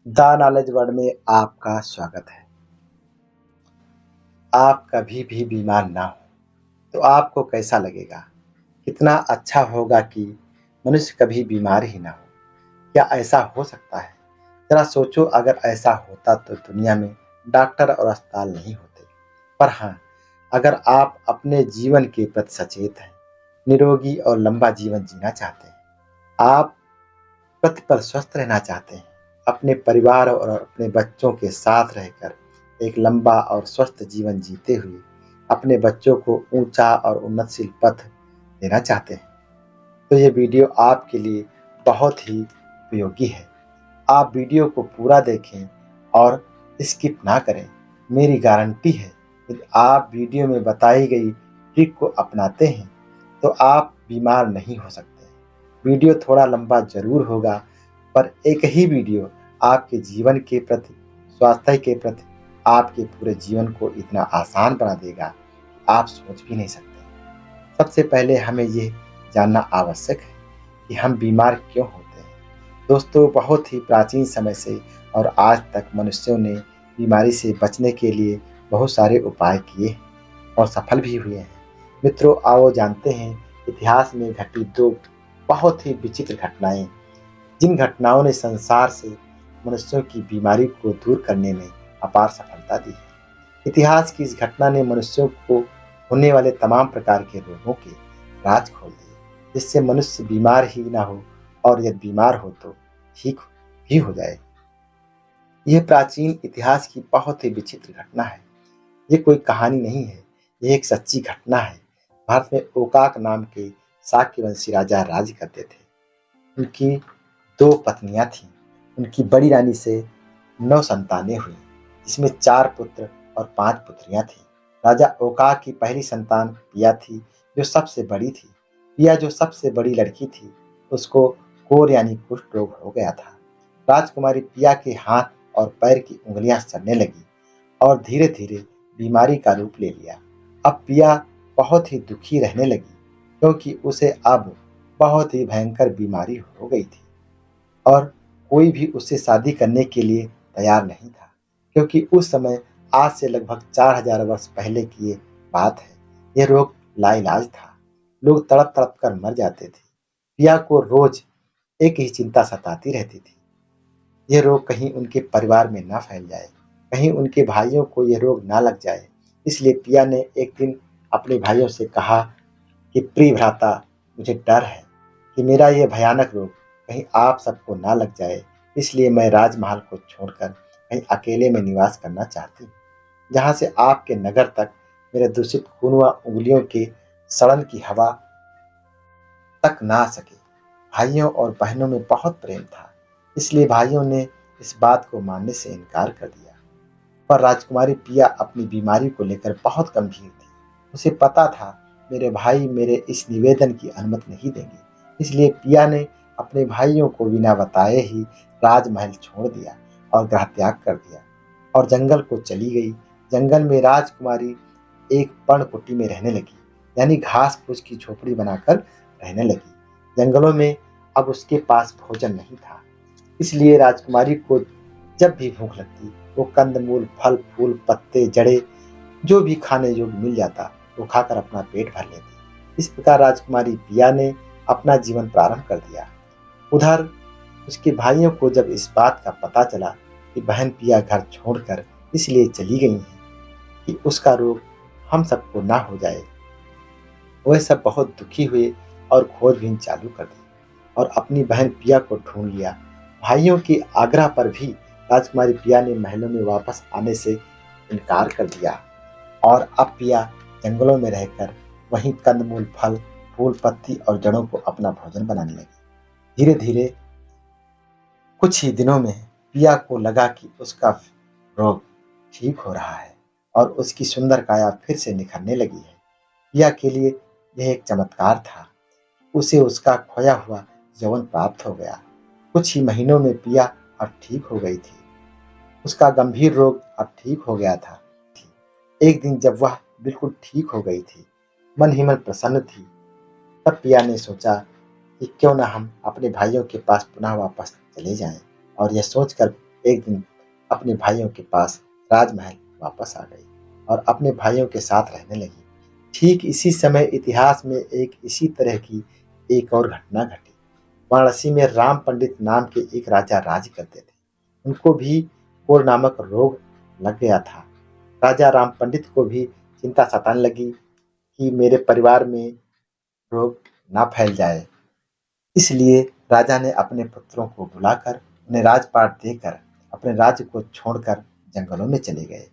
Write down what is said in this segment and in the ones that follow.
The knowledge world में आपका स्वागत है। आप कभी भी बीमार ना हो तो आपको कैसा लगेगा? कितना अच्छा होगा कि मनुष्य कभी बीमार ही ना हो। क्या ऐसा हो सकता है? ज़रा सोचो, अगर ऐसा होता तो दुनिया में डॉक्टर और अस्पताल नहीं होते। पर हाँ, अगर आप अपने जीवन के प्रति सचेत हैं, निरोगी और लंबा जीवन जीना चाहते हैं, आप प्रतिपल स्वस्थ रहना चाहते हैं, अपने परिवार और अपने बच्चों के साथ रहकर एक लंबा और स्वस्थ जीवन जीते हुए अपने बच्चों को ऊंचा और उन्नतशील पथ देना चाहते हैं, तो ये वीडियो आपके लिए बहुत ही उपयोगी है। आप वीडियो को पूरा देखें और स्किप ना करें। मेरी गारंटी है, यदि आप वीडियो में बताई गई ट्रिक को अपनाते हैं तो आप बीमार नहीं हो सकते। वीडियो थोड़ा लंबा ज़रूर होगा, पर एक ही वीडियो आपके जीवन के प्रति, स्वास्थ्य के प्रति, आपके पूरे जीवन को इतना आसान बना देगा कि आप सोच भी नहीं सकते। सबसे पहले हमें ये जानना आवश्यक है कि हम बीमार क्यों होते हैं। दोस्तों, बहुत ही प्राचीन समय से और आज तक मनुष्यों ने बीमारी से बचने के लिए बहुत सारे उपाय किए हैं और सफल भी हुए हैं। मित्रों, आओ जानते हैं इतिहास में घटी दो बहुत ही विचित्र घटनाएं, जिन घटनाओं ने संसार से मनुष्यों की बीमारी को दूर करने में अपार सफलता दी है। इतिहास की इस घटना ने मनुष्यों को होने वाले तमाम प्रकार के रोगों के राज खोल दिए, जिससे मनुष्य बीमार ही ना हो, और यदि बीमार हो तो ठीक भी हो जाए। यह प्राचीन इतिहास की बहुत ही विचित्र घटना है। ये कोई कहानी नहीं है, यह एक सच्ची घटना है। भारत में ओकाक नाम के शाक्यवंशी राजा राज करते थे। उनकी 2 पत्नियां थीं। उनकी बड़ी रानी से 9 संतानें हुईं, जिसमें 4 पुत्र और 5 पुत्रियां थीं। राजा ओकाक की पहली संतान पिया थी, जो सबसे बड़ी थी। पिया, जो सबसे बड़ी लड़की थी, उसको कोर यानी कुष्ठ रोग हो गया था। राजकुमारी पिया के हाथ और पैर की उंगलियां सड़ने लगी और धीरे धीरे बीमारी का रूप ले लिया। अब पिया बहुत ही दुखी रहने लगी, क्योंकि उसे अब बहुत ही भयंकर बीमारी हो गई थी और कोई भी उससे शादी करने के लिए तैयार नहीं था, क्योंकि उस समय, आज से लगभग 4000 वर्ष पहले की ये बात है, यह रोग लाइलाज था। लोग तड़प तड़प कर मर जाते थे। पिया को रोज एक ही चिंता सताती रहती थी, यह रोग कहीं उनके परिवार में ना फैल जाए, कहीं उनके भाइयों को यह रोग ना लग जाए। इसलिए पिया ने एक दिन अपने भाइयों से कहा कि प्रिय भ्राता, मुझे डर है कि मेरा यह भयानक रोग कहीं आप सबको ना लग जाए। इसलिए मैं राजमहल को छोड़कर कहीं अकेले में निवास करना चाहती हूँ, जहाँ से आपके नगर तक मेरे दूषित खून व उंगलियों के सड़न की हवा तक ना आ सके। भाइयों और बहनों में बहुत प्रेम था, इसलिए भाइयों ने इस बात को मानने से इनकार कर दिया। पर राजकुमारी पिया अपनी बीमारी को लेकर बहुत गंभीर थी। उसे पता था, मेरे भाई मेरे इस निवेदन की अनुमति नहीं देंगे। इसलिए पिया ने अपने भाइयों को बिना बताए ही राजमहल छोड़ दिया और गृह त्याग कर दिया और जंगल को चली गई। जंगल में राजकुमारी एक पर्णकुटी में रहने लगी, यानी घास फूस की झोपड़ी बनाकर रहने लगी। जंगलों में अब उसके पास भोजन नहीं था, इसलिए राजकुमारी को जब भी भूख लगती, वो कंदमूल, फल फूल, पत्ते, जड़े, जो भी खाने योग्य मिल जाता, वो खाकर अपना पेट भर लेती। इस प्रकार राजकुमारी पिया ने अपना जीवन प्रारंभ कर दिया। उधर उसके भाइयों को जब इस बात का पता चला कि बहन पिया घर छोड़कर इसलिए चली गई हैं कि उसका रोग हम सबको ना हो जाए, वह सब बहुत दुखी हुए और खोजबीन चालू कर दी और अपनी बहन पिया को ढूंढ लिया। भाइयों के आग्रह पर भी राजकुमारी पिया ने महलों में वापस आने से इनकार कर दिया और अब पिया जंगलों में रहकर वहीं कंदमूल, फल फूल, पत्ती और जड़ों को अपना भोजन बनाने लगी। धीरे धीरे कुछ ही दिनों में पिया को लगा कि उसका रोग ठीक हो रहा है और उसकी सुंदर काया फिर से निखरने लगी है। पिया के लिए यह एक चमत्कार था। उसे उसका खोया हुआ यौवन प्राप्त हो गया। कुछ ही महीनों में पिया अब ठीक हो गई थी। उसका गंभीर रोग अब ठीक हो गया था। एक दिन जब वह बिल्कुल ठीक हो गई थी, मन ही मन प्रसन्न थी, तब पिया ने सोचा कि क्यों न हम अपने भाइयों के पास पुनः वापस चले जाएं, और यह सोचकर एक दिन अपने भाइयों के पास राजमहल वापस आ गई और अपने भाइयों के साथ रहने लगी। ठीक इसी समय इतिहास में एक इसी तरह की एक और घटना घटी। वाराणसी में राम पंडित नाम के एक राजा राज करते थे। उनको भी कोढ़ नामक रोग लग गया था। राजा राम पंडित को भी चिंता सताने लगी कि मेरे परिवार में रोग ना फैल जाए। इसलिए राजा ने अपने पुत्रों को बुलाकर उन्हें राजपाट देकर अपने राज्य को छोड़कर जंगलों में चले गए।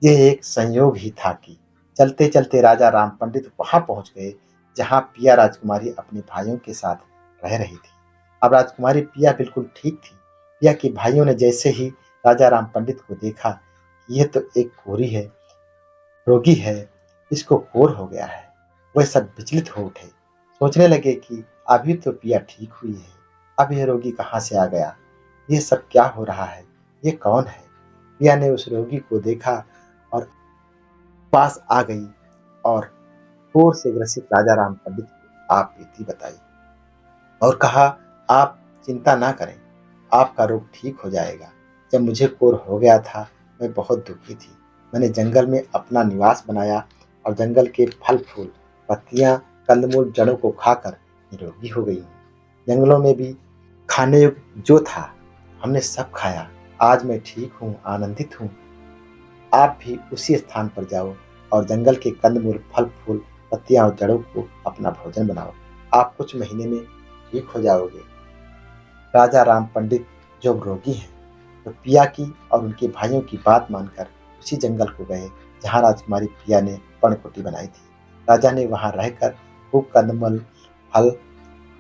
यह एक संयोग ही था कि चलते चलते राजा राम पंडित वहां पहुंच गए जहां पिया राजकुमारी अपने भाइयों के साथ रह रही थी। अब राजकुमारी पिया बिल्कुल ठीक थी। पिया के भाइयों ने जैसे ही राजा राम पंडित को देखा, यह तो एक कोरी है, रोगी है, इसको कोढ़ हो गया है, वह सब विचलित हो उठे। सोचने लगे कि अभी तो पिया ठीक हुई है, अब यह रोगी कहाँ से आ गया, यह सब क्या हो रहा है, ये कौन है। पिया ने उस रोगी को देखा और पास आ गई और कोढ़ से ग्रसित राजा राम पंडित को आप बीती बताई और कहा, आप चिंता ना करें, आपका रोग ठीक हो जाएगा। जब मुझे कोढ़ हो गया था, मैं बहुत दुखी थी। मैंने जंगल में अपना निवास बनाया और जंगल के फल फूल, पत्तियां, कंदमूल, जड़ों को खाकर निरोगी हो गई हूँ। जंगलों में भी खाने योग्य जो था, हमने सब खाया। आज मैं ठीक हूँ, आनंदित हूँ। आप भी उसी स्थान पर जाओ और जंगल के कंदमूल, फल फूल, पत्तियां और जड़ों को अपना भोजन बनाओ। आप कुछ महीने में ठीक हो जाओगे। राजा राम पंडित जो रोगी हैं, तो पिया की और उनके भाइयों की बात मानकर उसी जंगल को गए जहाँ राजकुमारी पिया ने पर्णकुटी बनाई थी। राजा ने वहां रहकर खूब कंदमूल, फल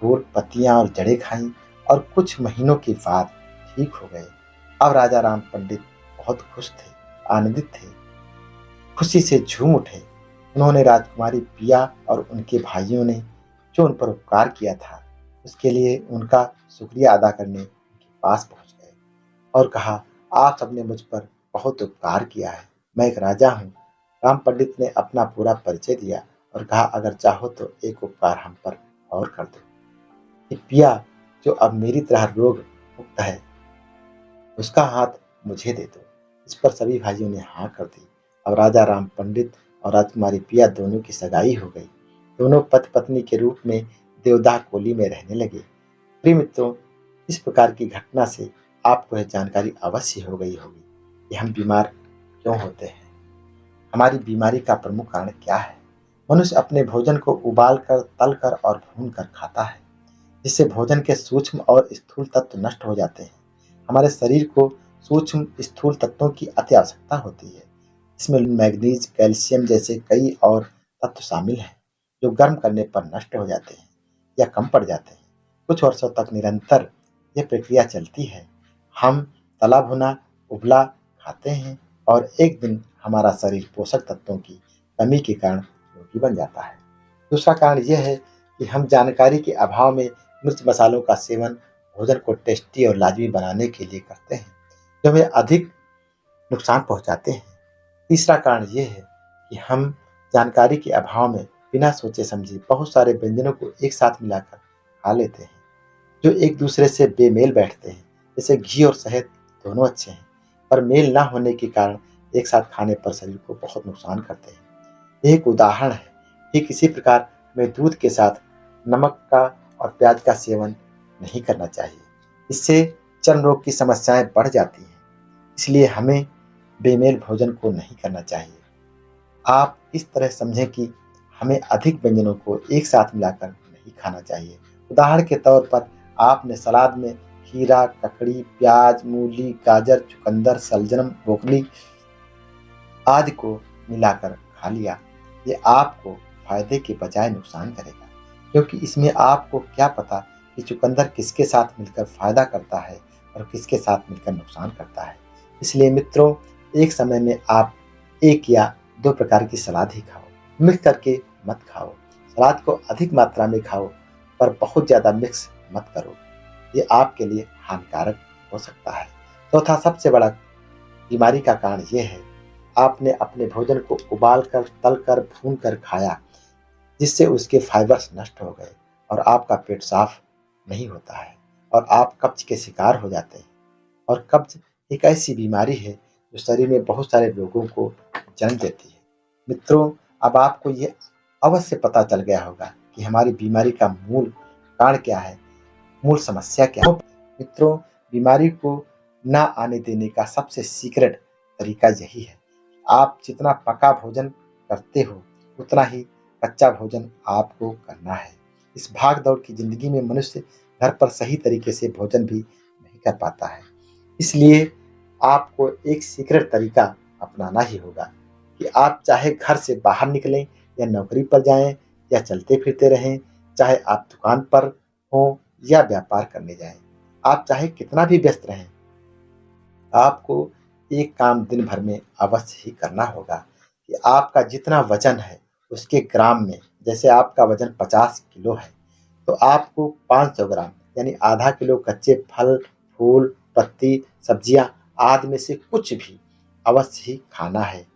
फूल, पत्तियां और जड़ें खाईं और कुछ महीनों के बाद ठीक हो गए। अब राजा राम पंडित बहुत खुश थे, आनंदित थे, खुशी से झूम उठे। उन्होंने राजकुमारी पिया और उनके भाइयों ने जो उन पर उपकार किया था, उसके लिए उनका शुक्रिया अदा करने उनके पास पहुंच गए और कहा, आप सबने मुझ पर बहुत उपकार किया है, मैं एक राजा हूँ। राम पंडित ने अपना पूरा परिचय दिया और कहा, अगर चाहो तो एक उपकार हम पर और कर दो कि पिया जो अब मेरी तरह रोग मुक्त है, उसका हाथ मुझे दे दो। इस पर सभी भाइयों ने हाँ कर दी। अब राजा राम पंडित और राजकुमारी पिया दोनों की सगाई हो गई। दोनों पति पत्नी के रूप में देवदाह कोली में रहने लगे। प्रिय मित्रों, इस प्रकार की घटना से आपको यह जानकारी अवश्य हो गई होगी कि हम बीमार क्यों होते हैं, हमारी बीमारी का प्रमुख कारण क्या है। मनुष्य अपने भोजन को उबाल कर, तल कर और भून कर खाता है, जिससे भोजन के सूक्ष्म और स्थूल तत्व नष्ट हो जाते हैं। हमारे शरीर को सूक्ष्म स्थूल तत्वों की अति आवश्यकता होती है। इसमें मैग्नीज, कैल्शियम जैसे कई और तत्व शामिल हैं, जो गर्म करने पर नष्ट हो जाते हैं या कम पड़ जाते हैं। कुछ वर्षों तक निरंतर यह प्रक्रिया चलती है। हम तला भुना, उबला खाते हैं और एक दिन हमारा शरीर पोषक तत्वों की कमी के कारण रोगी बन जाता है। दूसरा कारण यह है कि हम जानकारी के अभाव में मिर्च मसालों का सेवन भोजन को टेस्टी और लाजमी बनाने के लिए करते हैं, जो हमें अधिक नुकसान पहुंचाते हैं। तीसरा कारण यह है कि हम जानकारी के अभाव में बिना सोचे समझे बहुत सारे व्यंजनों को एक साथ मिलाकर खा लेते हैं, जो एक दूसरे से बेमेल बैठते हैं। जैसे घी और शहद दोनों अच्छे हैं, पर मेल ना होने के कारण एक साथ खाने पर शरीर को बहुत नुकसान करते हैं। यह एक उदाहरण है। ठीक इसी प्रकार हमें दूध के साथ नमक का और प्याज का सेवन नहीं करना चाहिए। इससे चर्म रोग की समस्याएं बढ़ जाती हैं। इसलिए हमें बेमेल भोजन को नहीं करना चाहिए। आप इस तरह समझें कि हमें अधिक व्यंजनों को एक साथ मिलाकर नहीं खाना चाहिए। उदाहरण के तौर पर आपने सलाद में खीरा, ककड़ी, प्याज, मूली, गाजर, चुकंदर, सलजम, ब्रोकली आदि को मिलाकर खा लिया। ये आपको फायदे के बजाय नुकसान करेगा, क्योंकि इसमें आपको क्या पता कि चुकंदर किसके साथ मिलकर फायदा करता है और किसके साथ मिलकर नुकसान करता है। इसलिए मित्रों, एक समय में आप एक या दो प्रकार की सलाद ही खाओ, मिक्स करके मत खाओ। सलाद को अधिक मात्रा में खाओ, पर बहुत ज़्यादा मिक्स मत करो, ये आपके लिए हानिकारक हो सकता है। चौथा सबसे बड़ा बीमारी का कारण यह है, आपने अपने भोजन को उबाल कर, तल कर, भून कर खाया, जिससे उसके फाइबर्स नष्ट हो गए और आपका पेट साफ नहीं होता है और आप कब्ज के शिकार हो जाते हैं। और कब्ज एक ऐसी बीमारी है जो शरीर में बहुत सारे रोगों को जन्म देती है। मित्रों, अब आपको ये अवश्य पता चल गया होगा कि हमारी बीमारी का मूल कारण क्या है, मूल समस्या क्या है। मित्रों, बीमारी को ना आने देने का सबसे सीक्रेट तरीका यही है। आप जितना पका भोजन करते हो, उतना ही कच्चा भोजन आपको करना है। इस भाग-दौड़ की ज़िंदगी में मनुष्य घर पर सही तरीके से भोजन भी नहीं कर पाता है। इसलिए आपको एक सीक्रेट तरीका अपनाना ही होगा कि आप चाहे घर से बाहर निकलें या नौकरी पर जाएँ या चलते-फिरते रहें, चाहे आप दुकान पर हों या व्यापार करने जाएँ। आप चाहे कितना भी व्यस्त रहें, आपको एक काम दिन भर में अवश्य ही करना होगा कि आपका जितना वज़न है, उसके ग्राम में, जैसे आपका वज़न 50 किलो है, तो आपको 500 ग्राम यानी आधा किलो कच्चे फल, फूल, पत्ती, सब्जियाँ आदि में से कुछ भी अवश्य ही खाना है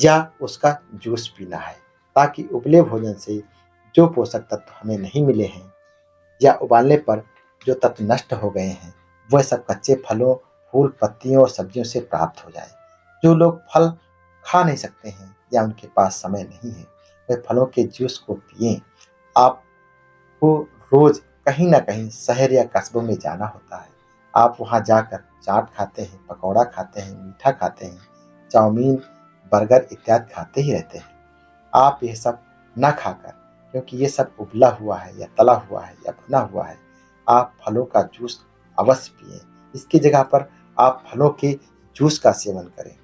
या उसका जूस पीना है, ताकि उबले भोजन से जो पोषक तत्व हमें नहीं मिले हैं या उबालने पर जो तत्व नष्ट हो गए हैं, वह सब कच्चे फलों, फूल, पत्तियों और सब्जियों से प्राप्त हो जाए। जो लोग फल खा नहीं सकते हैं या उनके पास समय नहीं है, वे फलों के जूस को पिएँ। आपको रोज़ कहीं न कहीं शहर या कस्बों में जाना होता है। आप वहाँ जाकर चाट खाते हैं, पकौड़ा खाते हैं, मीठा खाते हैं, चाउमीन, बर्गर इत्यादि खाते ही रहते हैं। आप ये सब ना खाकर, क्योंकि ये सब उबला हुआ है या तला हुआ है या भुना हुआ है, आप फलों का जूस अवश्य पिएँ। इसकी जगह पर आप फलों के जूस का सेवन करें।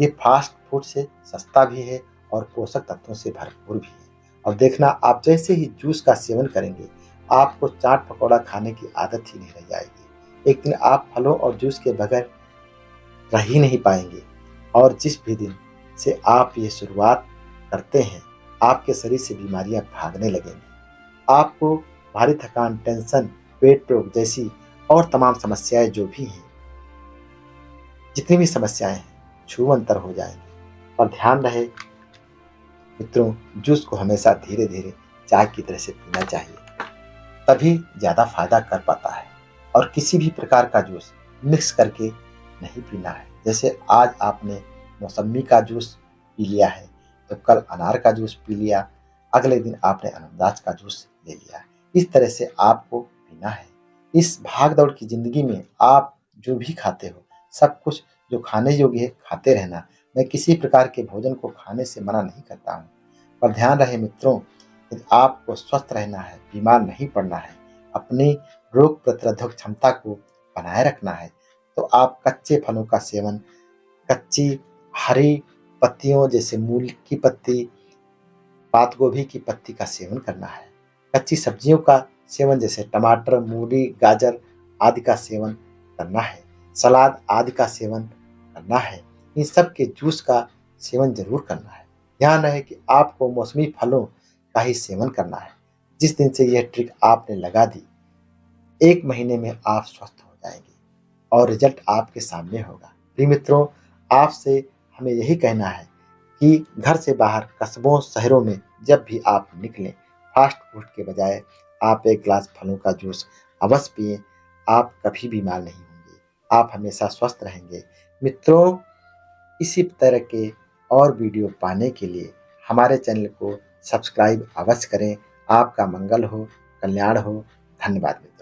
ये फास्ट फूड से सस्ता भी है और पोषक तत्वों से भरपूर भी है। और देखना, आप जैसे ही जूस का सेवन करेंगे, आपको चाट पकौड़ा खाने की आदत ही नहीं रह जाएगी। एक दिन आप फलों और जूस के बगैर रह ही नहीं पाएँगे। और जिस भी दिन से आप ये शुरुआत करते हैं, आपके शरीर से बीमारियाँ भागने लगेंगी। आपको भारी थकान, टेंशन, पेट रोग जैसी और तमाम समस्याएँ जो भी हैं, जितनी भी समस्याएँ हैं, छूमंतर हो जाएँगी। और ध्यान रहे मित्रों, जूस को हमेशा धीरे-धीरे चाय की तरह से पीना चाहिए, तभी ज़्यादा फ़ायदा कर पाता है। और किसी भी प्रकार का जूस मिक्स करके नहीं पीना है। जैसे आज आपने मौसम्मी का जूस पी लिया है, तो कल अनार का जूस पी लिया, अगले दिन आपने अनन्नास का जूस ले लिया। इस तरह से आपको पीना है। इस भाग-दौड़ की ज़िंदगी में आप जो भी खाते हो, सब कुछ जो खाने योग्य है, खाते रहना। मैं किसी प्रकार के भोजन को खाने से मना नहीं करता हूँ। पर ध्यान रहे मित्रों, यदि आपको स्वस्थ रहना है, बीमार नहीं पड़ना है, अपनी रोग प्रतिरोधक क्षमता को बनाए रखना है, तो आप कच्चे फलों का सेवन, कच्ची हरी पत्तियों जैसे मूली की पत्ती, पात गोभी की पत्ती का सेवन करना है। कच्ची सब्जियों का सेवन जैसे टमाटर, मूली, गाजर आदि का सेवन करना है। सलाद आदि का सेवन करना है। इन सब के जूस का सेवन ज़रूर करना है। ध्यान रहे कि आपको मौसमी फलों का ही सेवन करना है। जिस दिन से यह ट्रिक आपने लगा दी, 1 महीने में आप स्वस्थ हो जाएँगे और रिज़ल्ट आपके सामने होगा। प्रिय मित्रों, आपसे हमें यही कहना है कि घर से बाहर कस्बों, शहरों में जब भी आप निकलें, फ़ास्ट फूड के बजाय आप 1 ग्लास फलों का जूस अवश्य पिएँ। आप कभी बीमार नहीं होंगे, आप हमेशा स्वस्थ रहेंगे। मित्रों, इसी तरह के और वीडियो पाने के लिए हमारे चैनल को सब्सक्राइब अवश्य करें। आपका मंगल हो, कल्याण हो। धन्यवाद मित्रों।